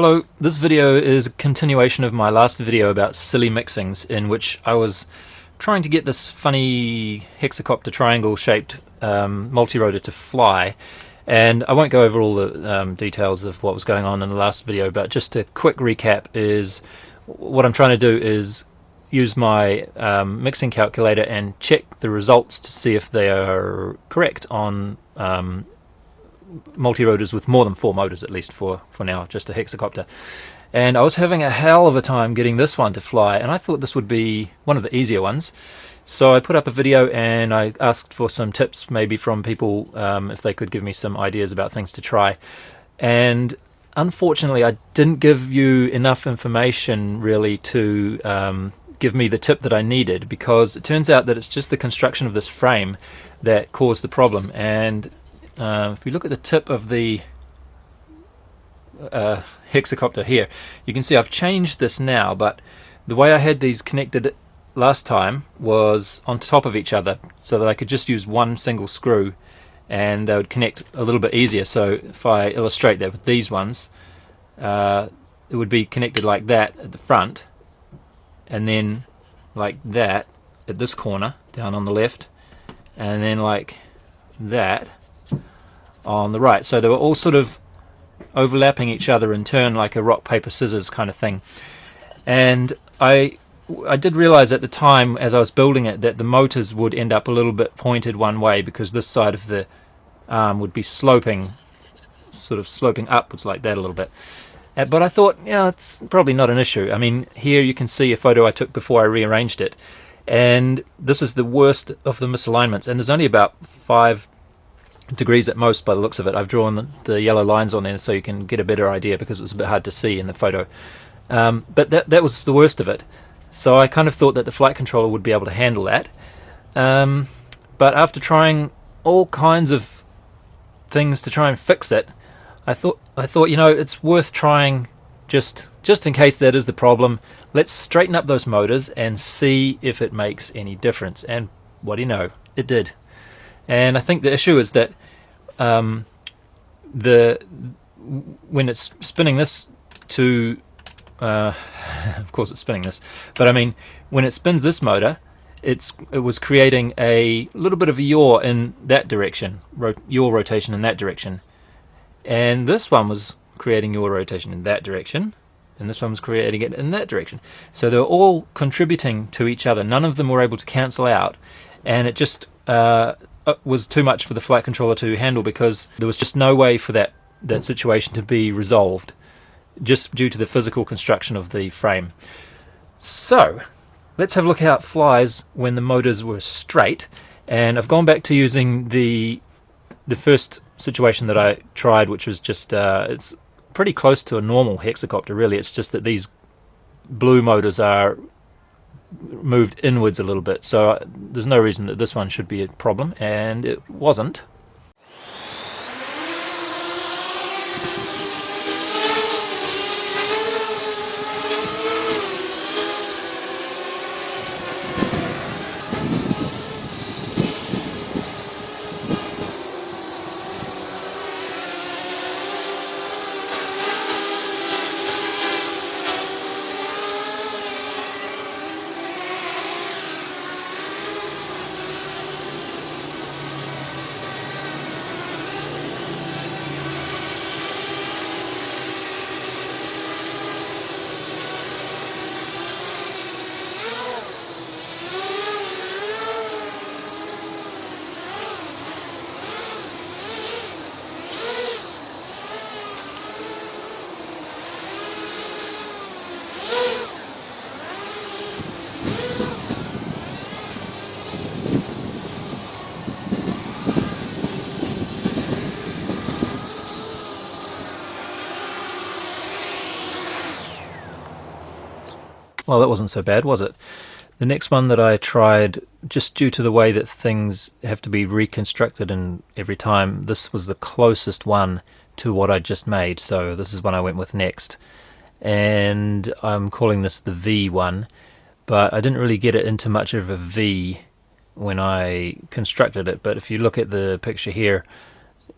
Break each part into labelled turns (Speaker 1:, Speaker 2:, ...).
Speaker 1: Hello, this video is a continuation of my last video about silly mixings, in which I was trying to get this funny hexacopter triangle shaped multi-rotor to fly, and I won't go over all the details of what was going on in the last video, but just a quick recap is what I'm trying to do is use my mixing calculator and check the results to see if they are correct on multi-rotors with more than 4 motors, at least for now, just a hexacopter. And I was having a hell of a time getting this one to fly, and I thought this would be one of the easier ones. So I put up a video and I asked for some tips, maybe from people, if they could give me some ideas about things to try. And unfortunately I didn't give you enough information really to give me the tip that I needed, because it turns out that it's just the construction of this frame that caused the problem. And if we look at the tip of the hexacopter here, you can see I've changed this now, but the way I had these connected last time was on top of each other, so that I could just use one single screw and they would connect a little bit easier. So if I illustrate that with these ones, it would be connected like that at the front, and then like that at this corner down on the left, and then like that on the right. So they were all sort of overlapping each other in turn, like a rock paper scissors kind of thing. And I did realize at the time, as I was building it, that the motors would end up a little bit pointed one way, because this side of the arm would be sloping, sort of sloping upwards like that a little bit. But I thought, yeah, it's probably not an issue. I mean, here you can see a photo I took before I rearranged it, and this is the worst of the misalignments, and there's only about 5 degrees at most by the looks of it. I've drawn the yellow lines on there so you can get a better idea, because it was a bit hard to see in the photo. But that was the worst of it. So I kind of thought that the flight controller would be able to handle that. But after trying all kinds of things to try and fix it, I thought, you know, it's worth trying just in case that is the problem. Let's straighten up those motors and see if it makes any difference. And what do you know? It did. And I think the issue is that when it's spinning this to of course it's spinning this, but I mean when it spins this motor, it was creating a little bit of a yaw in that direction, yaw rotation in that direction, and this one was creating yaw rotation in that direction, and this one was creating it in that direction. So they were all contributing to each other. None of them were able to cancel out, and it just was too much for the flight controller to handle, because there was just no way for that situation to be resolved, just due to the physical construction of the frame. So let's have a look how it flies when the motors were straight. And I've gone back to using the first situation that I tried, which was just it's pretty close to a normal hexacopter really. It's just that these blue motors are moved inwards a little bit, so there's no reason that this one should be a problem, and it wasn't. Well, that wasn't so bad, was it? The next one that I tried, just due to the way that things have to be reconstructed and every time, this was the closest one to what I just made, so this is one I went with next. And I'm calling this the V one, but I didn't really get it into much of a V when I constructed it. But if you look at the picture here,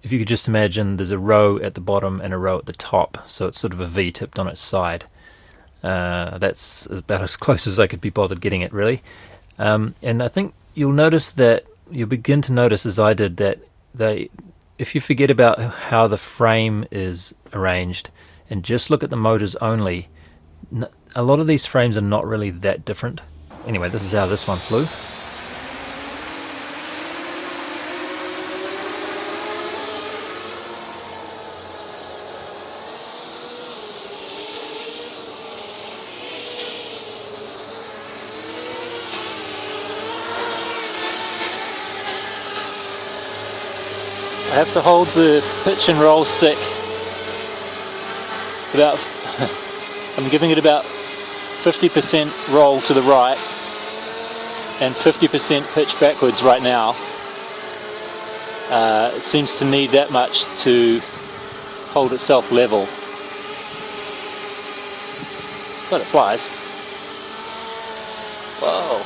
Speaker 1: if you could just imagine there's a row at the bottom and a row at the top, so it's sort of a V tipped on its side. That's about as close as I could be bothered getting it, really. And I think you'll begin to notice, as I did, that if you forget about how the frame is arranged and just look at the motors only, a lot of these frames are not really that different. Anyway, this is how this one flew. I have to hold the pitch and roll stick about, I'm giving it about 50% roll to the right and 50% pitch backwards right now. It seems to need that much to hold itself level. But it flies. Whoa.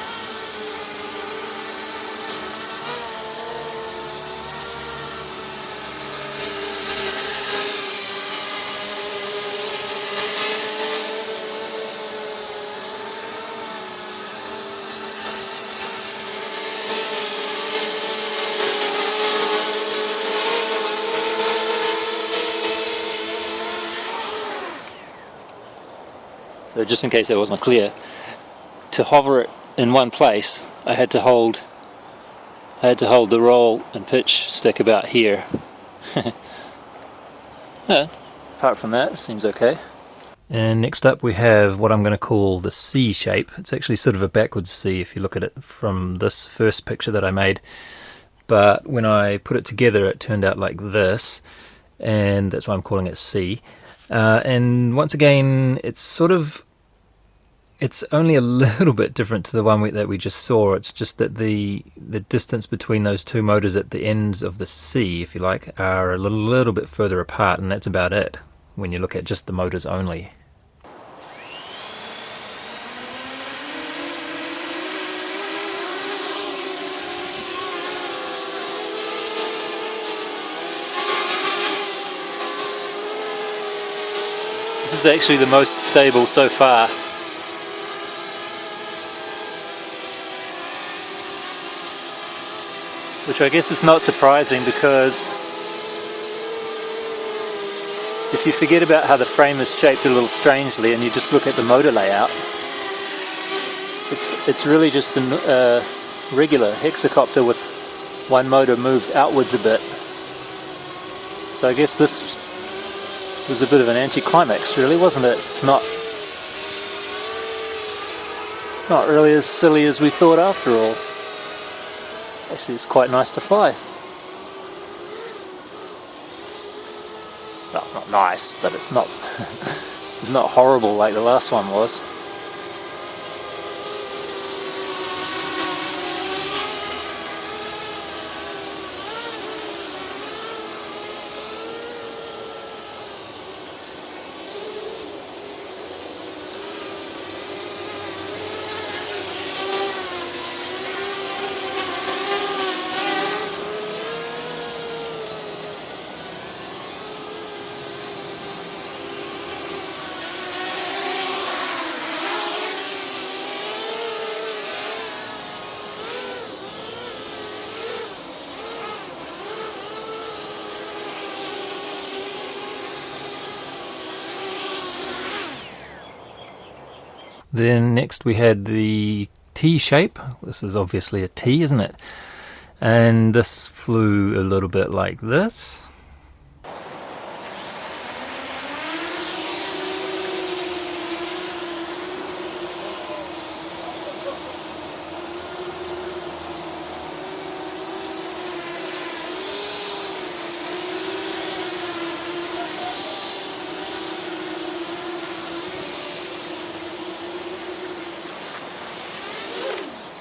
Speaker 1: So just in case that wasn't clear, to hover it in one place, I had to hold the roll and pitch stick about here. Yeah, apart from that, it seems okay. And next up we have what I'm going to call the C shape. It's actually sort of a backwards C if you look at it from this first picture that I made. But when I put it together, it turned out like this, and that's why I'm calling it C. And once again, it's only a little bit different to the one that we just saw. It's just that the distance between those two motors at the ends of the C, if you like, are a little bit further apart, and that's about it when you look at just the motors only. This is actually the most stable so far. Which I guess is not surprising, because if you forget about how the frame is shaped a little strangely and you just look at the motor layout, it's really just a regular hexacopter with one motor moved outwards a bit. So I guess this was a bit of an anticlimax, really, wasn't it? It's not really as silly as we thought after all. Actually, it's quite nice to fly. Well, it's not nice, but it's not it's not horrible like the last one was. Then next we had the T shape. This is obviously a T, isn't it? And this flew a little bit like this.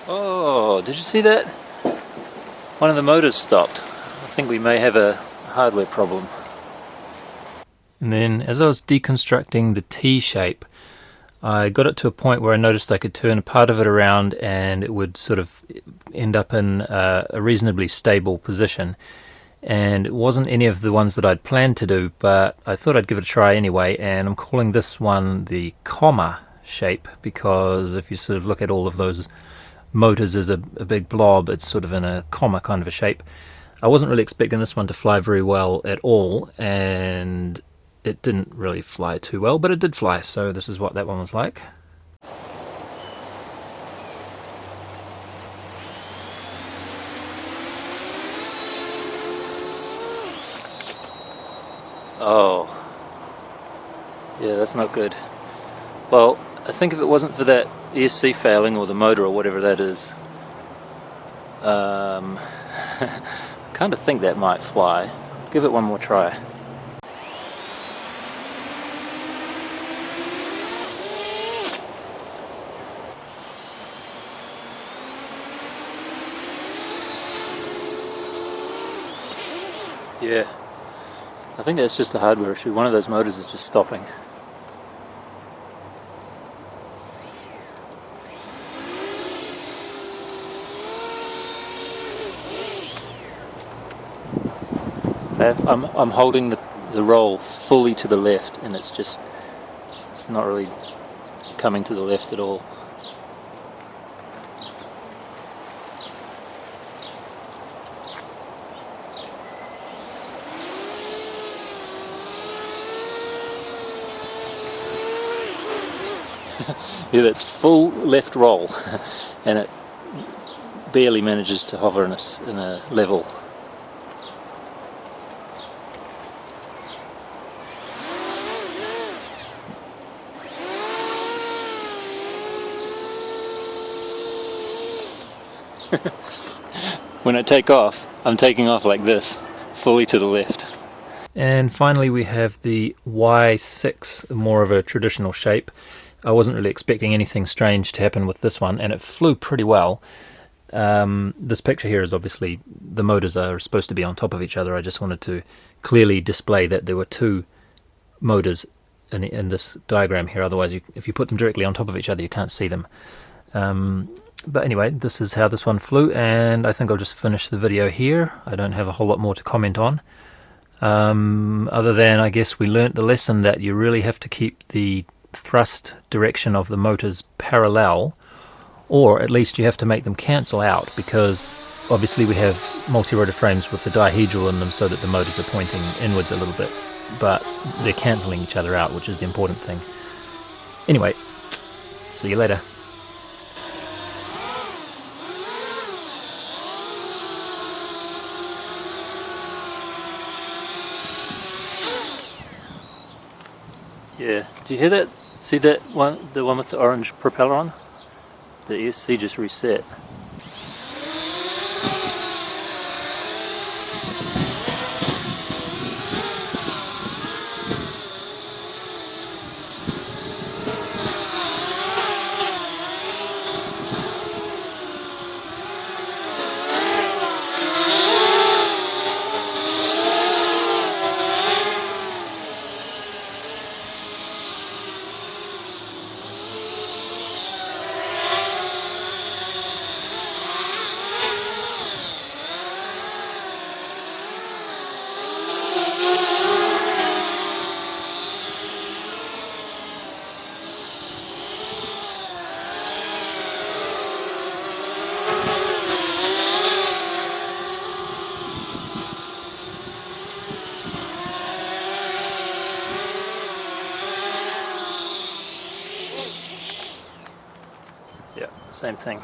Speaker 1: Oh, did you see that? One of the motors stopped. I think we may have a hardware problem. And then as I was deconstructing the T shape, I got it to a point where I noticed I could turn a part of it around and it would sort of end up in a reasonably stable position. and it wasn't any of the ones that I'd planned to do, but I thought I'd give it a try anyway, and I'm calling this one the comma shape because if you sort of look at all of those motors as a big blob, it's sort of in a comma kind of a shape. I wasn't really expecting this one to fly very well at all, and it didn't really fly too well, but it did fly, so this is what that one was like. Oh, yeah, that's not good. Well, I think if it wasn't for that ESC failing, or the motor, or whatever that is, I kind of think that might fly. Give it one more try. Yeah, I think that's just a hardware issue. One of those motors is just stopping. I'm holding the roll fully to the left, and it's not really coming to the left at all. Yeah, that's full left roll, and it barely manages to hover in a level. When I take off, I'm taking off like this, fully to the left. And finally we have the Y6, more of a traditional shape. I wasn't really expecting anything strange to happen with this one, and it flew pretty well. This picture here is obviously, the motors are supposed to be on top of each other. I just wanted to clearly display that there were two motors in this diagram here, otherwise if you put them directly on top of each other you can't see them. But anyway, this is how this one flew, and I think I'll just finish the video here. I don't have a whole lot more to comment on. Other than, I guess, we learnt the lesson that you really have to keep the thrust direction of the motors parallel, or at least you have to make them cancel out, because obviously we have multi-rotor frames with the dihedral in them so that the motors are pointing inwards a little bit, but they're cancelling each other out, which is the important thing. Anyway, see you later. Yeah, do you hear that? See that one, the one with the orange propeller on? The ESC just reset. Yeah, same thing.